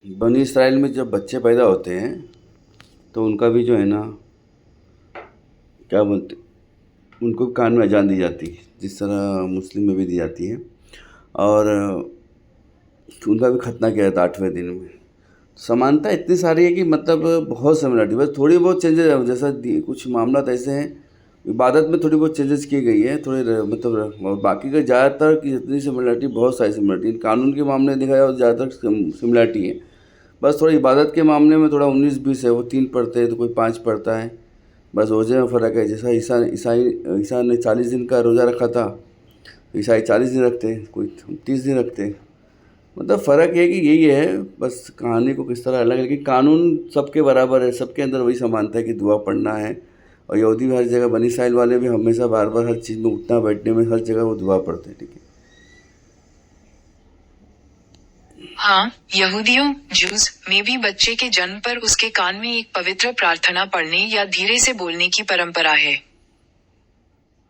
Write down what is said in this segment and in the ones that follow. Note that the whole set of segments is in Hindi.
बनी इसराइल में जब बच्चे पैदा होते हैं तो उनका भी जो है ना, क्या बोलते, उनको भी कान में अजान दी जाती है, जिस तरह मुस्लिम में भी दी जाती है। और उनका भी खतना किया जाता है 8वें दिन में। समानता इतनी सारी है कि मतलब बहुत सिमिलरिटी, बस थोड़ी बहुत चेंजेस है। जैसा कुछ मामला ऐसे हैं, इबादत में थोड़ी बहुत चेंजेस की गई है, मतलब, और बाकी का ज़्यादातर की जितनी सिमिलरिटी, बहुत सारी सिमिलरिटी। कानून के मामले में देखा जाए तो ज़्यादातर सिमिलरिटी है। बस थोड़ा इबादत के मामले में थोड़ा 19-20 है, वो 3 पढ़ते हैं तो कोई 5 पढ़ता है। बस रोज़े में फ़र्क है, जैसा ईसा ने 40 दिन का रोज़ा रखा था, ईसाई 40 दिन रखते हैं, कोई 30 दिन रखते हैं। मतलब फ़र्क है कि यही है, बस कहानी को किस तरह अलग है, लेकिन कानून सबके बराबर है, सबके अंदर वही समानता है कि दुआ पढ़ना है। और यहूदी भी हर जगह, बनी इस्राइल वाले भी हमेशा बार बार हर चीज़ में, उठना बैठने में, हर जगह वो दुआ पढ़ते हैं। ठीक है। हाँ, यहूदियों जूस में भी बच्चे के जन्म पर उसके कान में एक पवित्र प्रार्थना पढ़ने या धीरे से बोलने की परंपरा है।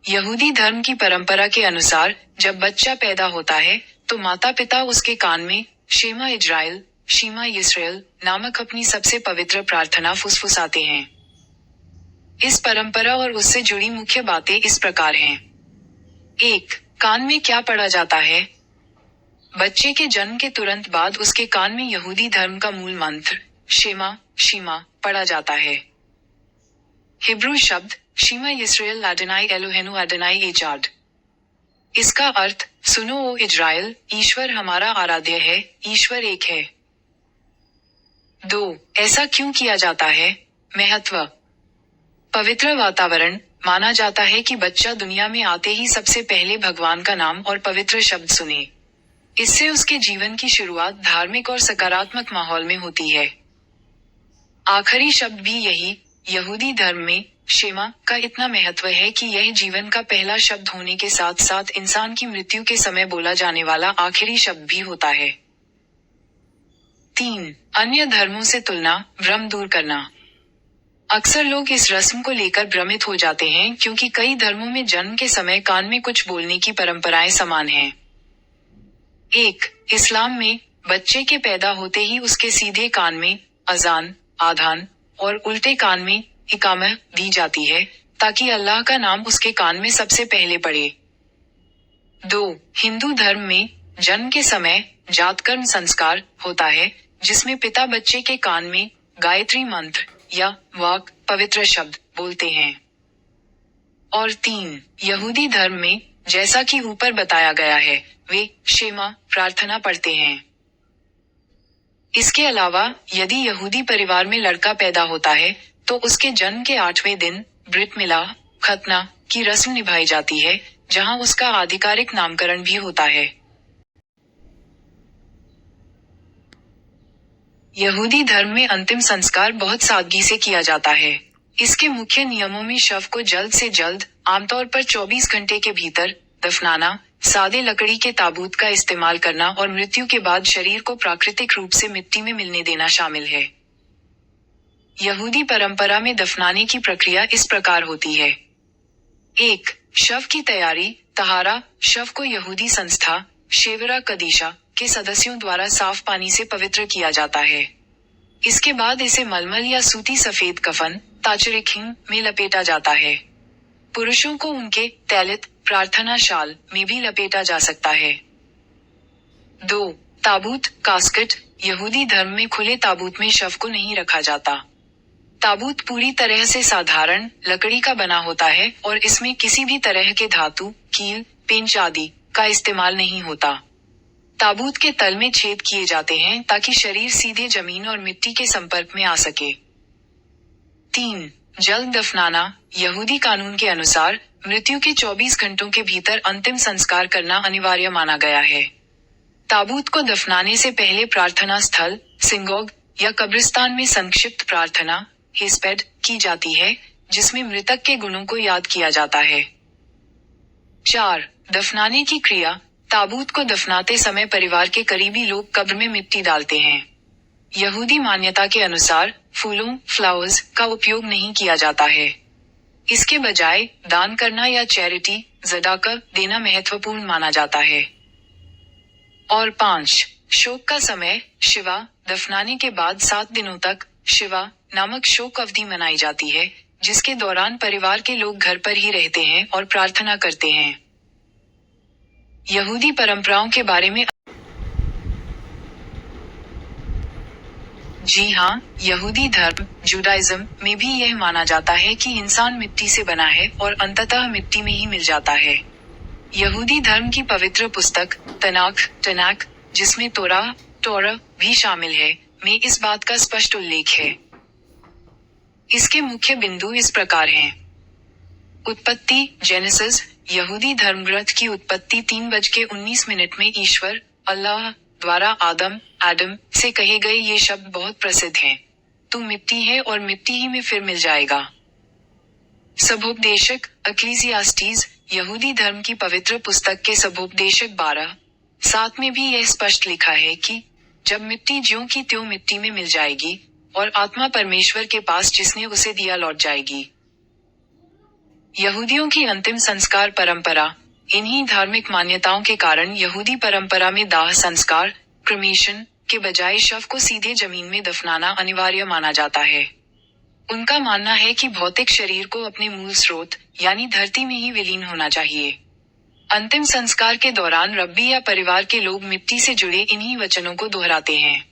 यहूदी धर्म की परंपरा के अनुसार जब बच्चा पैदा होता है तो माता पिता उसके कान में शेमा इजराइल, शीमा यिस्राएल नामक अपनी सबसे पवित्र प्रार्थना फुसफुसाते हैं। इस परंपरा और उससे जुड़ी मुख्य बातें इस प्रकार हैं। 1. कान में क्या पढ़ा जाता है? बच्चे के जन्म के तुरंत बाद उसके कान में यहूदी धर्म का मूल मंत्र शेमा शीमा पढ़ा जाता है। हिब्रू शब्द शीमा यिस्राएल अडोनाई एलोहेनु अडोनाई एजाड। इसका अर्थ सुनो ओ इजराइल, ईश्वर हमारा आराध्य है, ईश्वर एक है। 2. ऐसा क्यों किया जाता है? महत्व। पवित्र वातावरण। माना जाता है कि बच्चा दुनिया में आते ही सबसे पहले भगवान का नाम और पवित्र शब्द सुने। इससे उसके जीवन की शुरुआत धार्मिक और सकारात्मक माहौल में होती है। आखिरी शब्द भी यही, यहूदी धर्म में शेमा का इतना महत्व है कि यह जीवन का पहला शब्द होने के साथ साथ इंसान की मृत्यु के समय बोला जाने वाला आखिरी शब्द भी होता है। 3. अन्य धर्मों से तुलना, भ्रम दूर करना। अक्सर लोग इस रस्म को लेकर भ्रमित हो जाते हैं क्योंकि कई धर्मों में जन्म के समय कान में कुछ बोलने की परंपराएं समान हैं। 1. इस्लाम में बच्चे के पैदा होते ही उसके सीधे कान में अजान, आधान और उल्टे कान में इकामह दी जाती है ताकि अल्लाह का नाम उसके कान में सबसे पहले पड़े। 2. हिंदू धर्म में जन्म के समय जातकर्म संस्कार होता है जिसमें पिता बच्चे के कान में गायत्री मंत्र या वाक पवित्र शब्द बोलते हैं। और 3. यहूदी धर्म में जैसा कि ऊपर बताया गया है, वे शेमा प्रार्थना पढ़ते हैं। इसके अलावा यदि यहूदी परिवार में लड़का पैदा होता है तो उसके जन्म के 8वें दिन ब्रिट मिला खतना की रस्म निभाई जाती है, जहां उसका आधिकारिक नामकरण भी होता है। यहूदी धर्म में अंतिम संस्कार बहुत सादगी से किया जाता है। इसके मुख्य नियमों में शव को जल्द से जल्द, आमतौर पर 24 घंटे के भीतर, दफनाना, सादे लकड़ी के ताबूत का इस्तेमाल करना और मृत्यु के बाद शरीर को प्राकृतिक रूप से मिट्टी में मिलने देना शामिल है। यहूदी परंपरा में दफनाने की प्रक्रिया इस प्रकार होती है। 1. शव की तैयारी, तहारा। शव को यहूदी संस्था शेवरा कदीशा के सदस्यों द्वारा साफ पानी से पवित्र किया जाता है। इसके बाद इसे मलमल या सूती सफेद कफन ताचरिखिंग में लपेटा जाता है। पुरुषों को उनके तैलित प्रार्थना शाल में भी लपेटा जा सकता है। 2. ताबूत कास्केट। यहूदी धर्म में खुले ताबूत में शव को नहीं रखा जाता। ताबूत पूरी तरह से साधारण लकड़ी का बना होता है और इसमें किसी भी तरह के धातु, कील, पेंच आदि का इस्तेमाल नहीं होता। ताबूत के तल में छेद किए जाते हैं ताकि शरीर सीधे जमीन और मिट्टी के संपर्क में आ सके। 3. जल्द दफनाना। यहूदी कानून के अनुसार मृत्यु के 24 घंटों के भीतर अंतिम संस्कार करना अनिवार्य माना गया है। ताबूत को दफनाने से पहले प्रार्थना स्थल, सिंगोग या कब्रिस्तान में संक्षिप्त प्रार्थना हिस्पेड की जाती है, जिसमें मृतक के गुणों को याद किया जाता है। 4. दफनाने की क्रिया। ताबूत को दफनाते समय परिवार के करीबी लोग कब्र में मिट्टी डालते हैं। यहूदी मान्यता के अनुसार फूलों फ्लावर्स का उपयोग नहीं किया जाता है। इसके बजाय दान करना या चैरिटी ज़दाका देना महत्वपूर्ण माना जाता है। और 5. शोक का समय शिवा दफनाने के बाद 7 दिनों तक शिवा नामक शोक अवधि मनाई जाती है, जिसके दौरान परिवार के लोग घर पर ही रहते हैं और प्रार्थना करते हैं। यहूदी परंपराओं के बारे में। जी हाँ, यहूदी धर्म जुडाइज्म में भी यह माना जाता है कि इंसान मिट्टी से बना है और अंततः मिट्टी में ही मिल जाता है। यहूदी धर्म की पवित्र पुस्तक तनाख, जिसमें तोरा भी शामिल है, में इस बात का स्पष्ट उल्लेख है। इसके मुख्य बिंदु इस प्रकार हैं। उत्पत्ति जेनेसिस, यहूदी धर्म ग्रंथ की उत्पत्ति 3:19 में ईश्वर अल्लाह द्वारा आदम से कहे गए ये शब्द बहुत प्रसिद्ध हैं। तू मिट्टी है और मिट्टी ही में फिर मिल जाएगा। सबोपदेशक अक्लीसियास्टीज, यहूदी धर्म की पवित्र पुस्तक के सबोपदेशक 12:7 में भी यह स्पष्ट लिखा है कि जब मिट्टी ज्यों की त्यों मिट्टी में मिल जाएगी और आत्मा परमेश्वर के पास जिसने उसे दिया लौट जाएगी। यहूदियों की अंतिम संस्कार परंपरा। इन्हीं धार्मिक मान्यताओं के कारण यहूदी परंपरा में दाह संस्कार क्रिमेशन के बजाय शव को सीधे जमीन में दफनाना अनिवार्य माना जाता है। उनका मानना है कि भौतिक शरीर को अपने मूल स्रोत यानी धरती में ही विलीन होना चाहिए। अंतिम संस्कार के दौरान रब्बी या परिवार के लोग मिट्टी से जुड़े इन्हीं वचनों को दोहराते हैं।